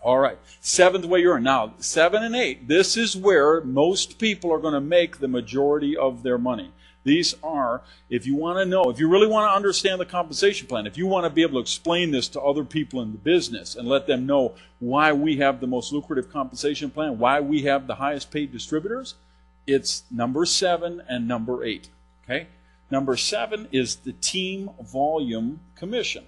All right. Seventh way you earn. Now, 7 and 8, this is where most people are going to make the majority of their money. These are, if you want to know, if you really want to understand the compensation plan, if you want to be able to explain this to other people in the business and let them know why we have the most lucrative compensation plan, why we have the highest paid distributors, it's number 7 and number 8. Okay? Number 7 is the team volume commission.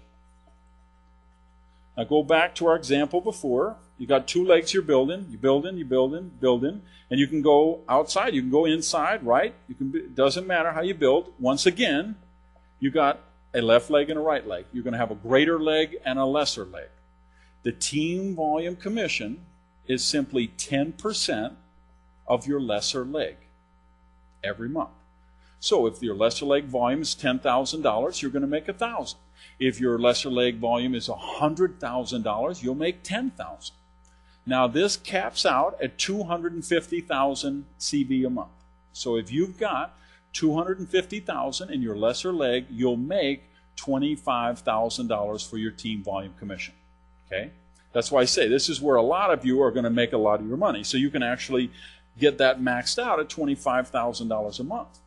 Now go back to our example before. You got 2 legs you're building. You building, and you can go outside. You can go inside, right? It doesn't matter how you build. Once again, you got a left leg and a right leg. You're going to have a greater leg and a lesser leg. The team volume commission is simply 10% of your lesser leg every month. So if your lesser leg volume is $10,000, you're going to make $1,000. If your lesser leg volume is $100,000, you'll make $10,000. Now this caps out at $250,000 CV a month. So if you've got $250,000 in your lesser leg, you'll make $25,000 for your team volume commission. Okay? That's why I say this is where a lot of you are going to make a lot of your money. So you can actually get that maxed out at $25,000 a month.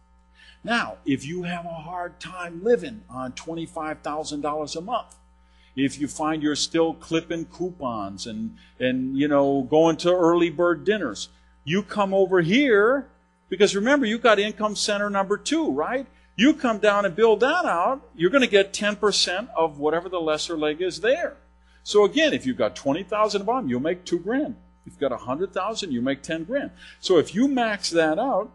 Now, if you have a hard time living on $25,000 a month, if you find you're still clipping coupons and you know, going to early bird dinners, you come over here, because remember, you got income center number 2, right? You come down and build that out, you're going to get 10% of whatever the lesser leg is there. So again, if you've got $20,000 volume, you'll make $2,000. If you've got $100,000, you make $10,000. So if you max that out,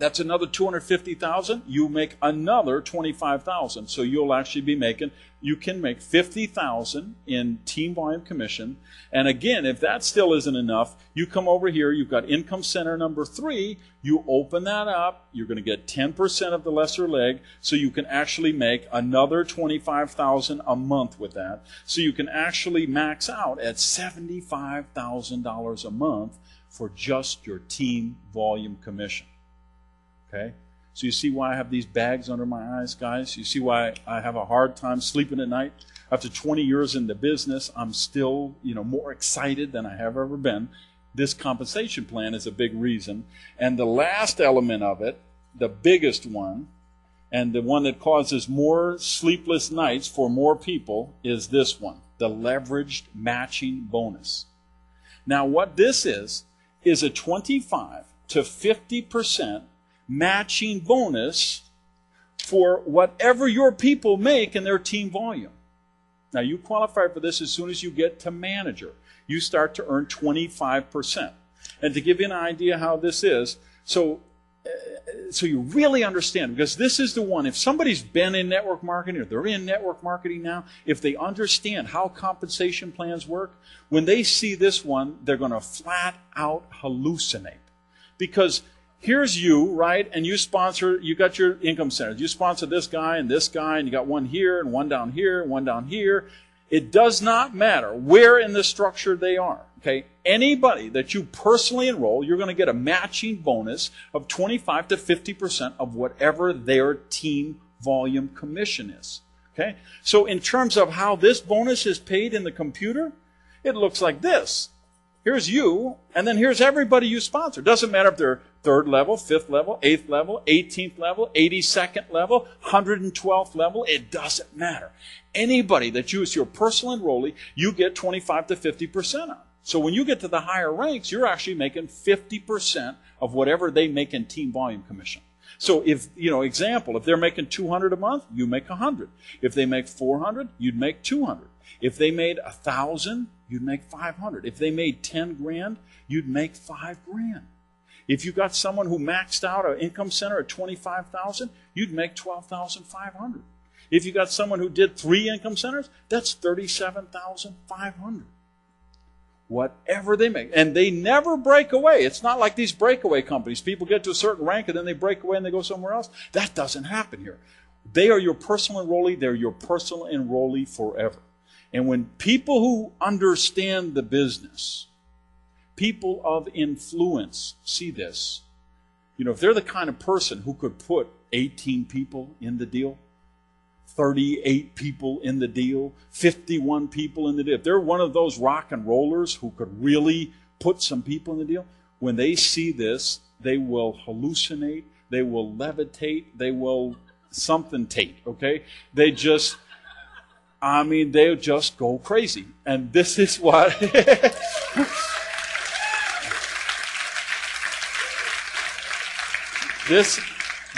that's another $250,000. You make another $25,000. So you'll actually be making, you can make $50,000 in team volume commission. And again, if that still isn't enough, you come over here, you've got income center number 3, you open that up, you're going to get 10% of the lesser leg, so you can actually make another $25,000 a month with that. So you can actually max out at $75,000 a month for just your team volume commission. Okay? So you see why I have these bags under my eyes, guys? You see why I have a hard time sleeping at night? After 20 years in the business, I'm still, more excited than I have ever been. This compensation plan is a big reason. And the last element of it, the biggest one, and the one that causes more sleepless nights for more people, is this one, the leveraged matching bonus. Now what this is a 25 to 50% matching bonus for whatever your people make in their team volume. Now you qualify for this as soon as you get to manager. You start to earn 25%. And to give you an idea how this is, so you really understand, because this is the one, if somebody's been in network marketing or they're in network marketing now, if they understand how compensation plans work, when they see this one, they're going to flat out hallucinate. Because here's you, right? And you got your income centers. You sponsor this guy, and you got one here, and one down here, and one down here. It does not matter where in the structure they are. Okay? Anybody that you personally enroll, you're going to get a matching bonus of 25 to 50% of whatever their team volume commission is. Okay? So in terms of how this bonus is paid in the computer, it looks like this. Here's you, and then here's everybody you sponsor. Doesn't matter if they're 3rd level, 5th level, 8th level, 18th level, 82nd level, 112th level. It doesn't matter. Anybody that you is your personal enrollee, you get 25 to 50% on. So when you get to the higher ranks, you're actually making 50% of whatever they make in team volume commission. So if, example, if they're making $200 a month, you make $100. If they make $400, you'd make $200. If they made $1,000, you'd make $500. If they made $10,000, you'd make $5,000. If you got someone who maxed out an income center at $25,000, you'd make $12,500. If you got someone who did 3 income centers, that's $37,500. Whatever they make. And they never break away. It's not like these breakaway companies. People get to a certain rank and then they break away and they go somewhere else. That doesn't happen here. They are your personal enrollee. They're your personal enrollee forever. And when people who understand the business, people of influence, see this, if they're the kind of person who could put 18 people in the deal, 38 people in the deal, 51 people in the deal. If they're one of those rock and rollers who could really put some people in the deal, when they see this, they will hallucinate, they will levitate, they will something-tate, okay? They'll just go crazy. And this is what...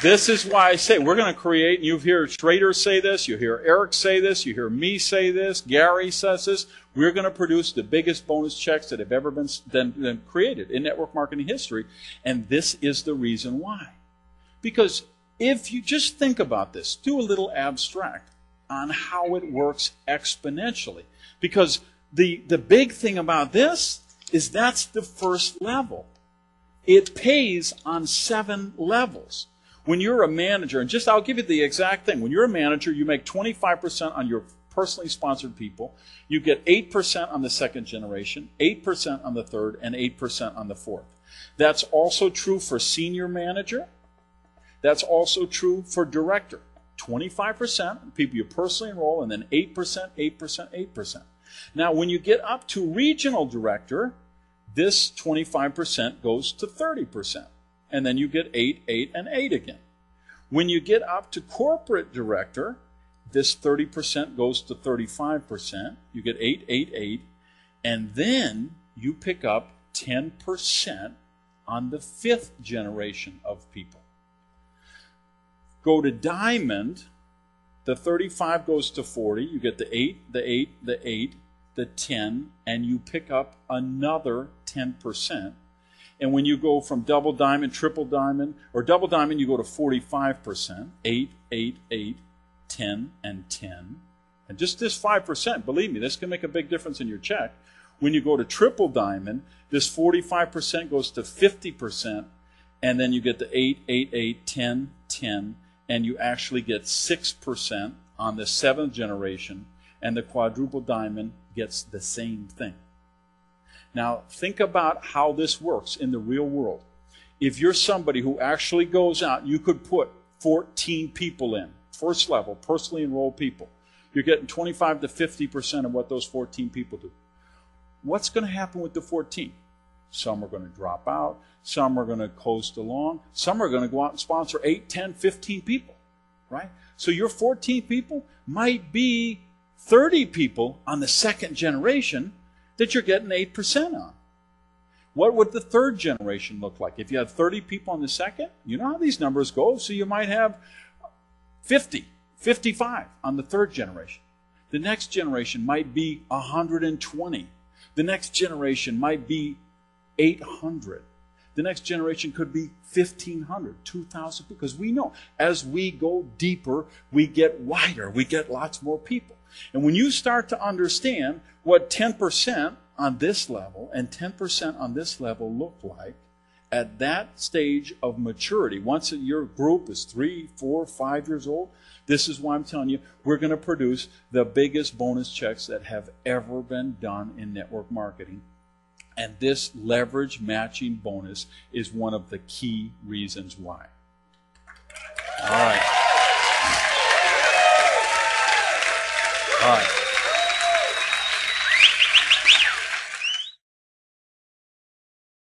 This is why I say we're going to create, you hear Schrader say this, you hear Eric say this, you hear me say this, Gary says this. We're going to produce the biggest bonus checks that have ever been created in network marketing history. And this is the reason why. Because if you just think about this, do a little abstract on how it works exponentially. Because the big thing about this is that's the first level. It pays on 7 levels. When you're a manager, and I'll give you the exact thing. When you're a manager, you make 25% on your personally sponsored people. You get 8% on the second generation, 8% on the third, and 8% on the fourth. That's also true for senior manager. That's also true for director. 25% people you personally enroll, and then 8%, 8%, 8%. Now, when you get up to regional director, this 25% goes to 30%. And then you get 8, 8, and 8 again. When you get up to corporate director, this 30% goes to 35%. You get 8, 8, 8. And then you pick up 10% on the 5th generation of people. Go to diamond, the 35 goes to 40. You get the 8, the 8, the 8, the 10, and you pick up another 10%. And when you go from double diamond, triple diamond, or double diamond, you go to 45%, 8, 8, 8, 10, and 10. And just this 5%, believe me, this can make a big difference in your check. When you go to triple diamond, this 45% goes to 50%, and then you get the 8, 8, 8, 10, 10, and you actually get 6% on the 7th generation, and the quadruple diamond gets the same thing. Now, think about how this works in the real world. If you're somebody who actually goes out, you could put 14 people in, first level, personally enrolled people. You're getting 25 to 50% of what those 14 people do. What's going to happen with the 14? Some are going to drop out. Some are going to coast along. Some are going to go out and sponsor 8, 10, 15 people, right? So your 14 people might be 30 people on the second generation that you're getting 8% on. What would the third generation look like? If you had 30 people on the second, you know how these numbers go, so you might have 50, 55 on the third generation. The next generation might be 120. The next generation might be 800. The next generation could be 1,500, 2,000, because we know as we go deeper, we get wider, we get lots more people. And when you start to understand what 10% on this level and 10% on this level look like at that stage of maturity, once your group is 3, 4, 5 years old, this is why I'm telling you, we're going to produce the biggest bonus checks that have ever been done in network marketing. And this leverage matching bonus is one of the key reasons why. All right. All right.